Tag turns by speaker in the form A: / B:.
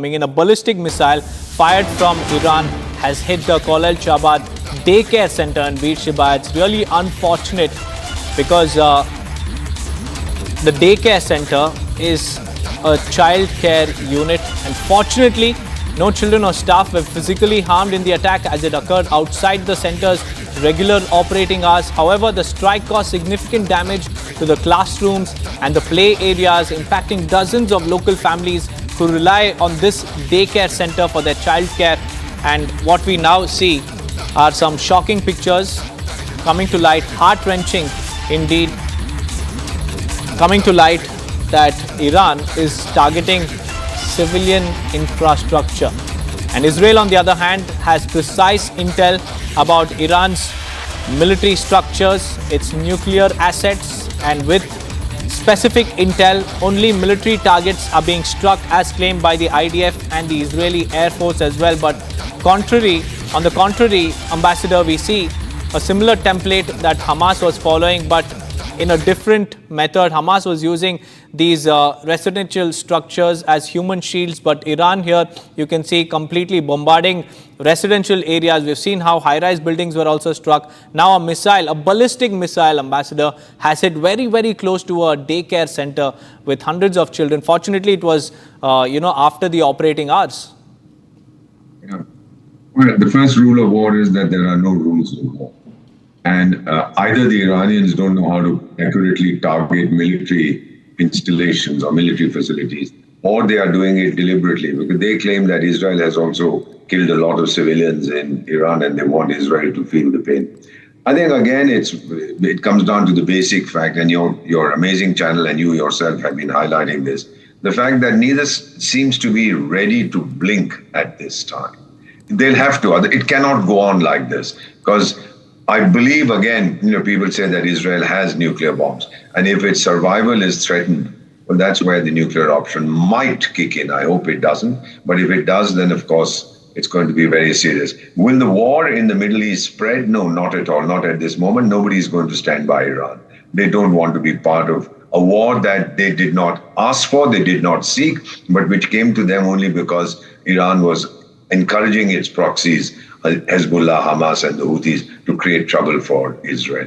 A: In a ballistic missile fired from Iran has hit the Kolal Chabad daycare center in Beer Sheba. It's really unfortunate because the daycare center is a child care unit, and fortunately no children or staff were physically harmed in the attack as it occurred outside the center's regular operating hours. However, the strike caused significant damage to the classrooms and the play areas, impacting dozens of local families who rely on this daycare center for their child care. And what we now see are some shocking pictures coming to light, heart-wrenching indeed, coming to light that Iran is targeting civilian infrastructure. And Israel, on the other hand, has precise intel about Iran's military structures, its nuclear assets, and with specific intel, only military targets are being struck as claimed by the IDF and the Israeli Air Force as well. But on the contrary, Ambassador, we see a similar template that Hamas was following, but in a different method. Hamas was using these residential structures as human shields, but Iran here, you can see, completely bombarding residential areas. We've seen how high-rise buildings were also struck. Now a missile, a ballistic missile, Ambassador, has hit very, very close to a daycare center with hundreds of children. Fortunately, it was, after the operating hours.
B: Yeah. Well, the first rule of war is that there are no rules of war. And either the Iranians don't know how to accurately target military installations or military facilities, or they are doing it deliberately, because they claim that Israel has also killed a lot of civilians in Iran and they want Israel to feel the pain. I think, again, it comes down to the basic fact, and your amazing channel and you yourself have been highlighting this, the fact that neither seems to be ready to blink at this time. They'll have to. It cannot go on like this, because I believe, again, people say that Israel has nuclear bombs, and if its survival is threatened, well, that's where the nuclear option might kick in. I hope it doesn't. But if it does, then, of course, it's going to be very serious. Will the war in the Middle East spread? No, not at all. Not at this moment. Nobody is going to stand by Iran. They don't want to be part of a war that they did not ask for, they did not seek, but which came to them only because Iran was encouraging its proxies, Hezbollah, Hamas, and the Houthis, to create trouble for Israel.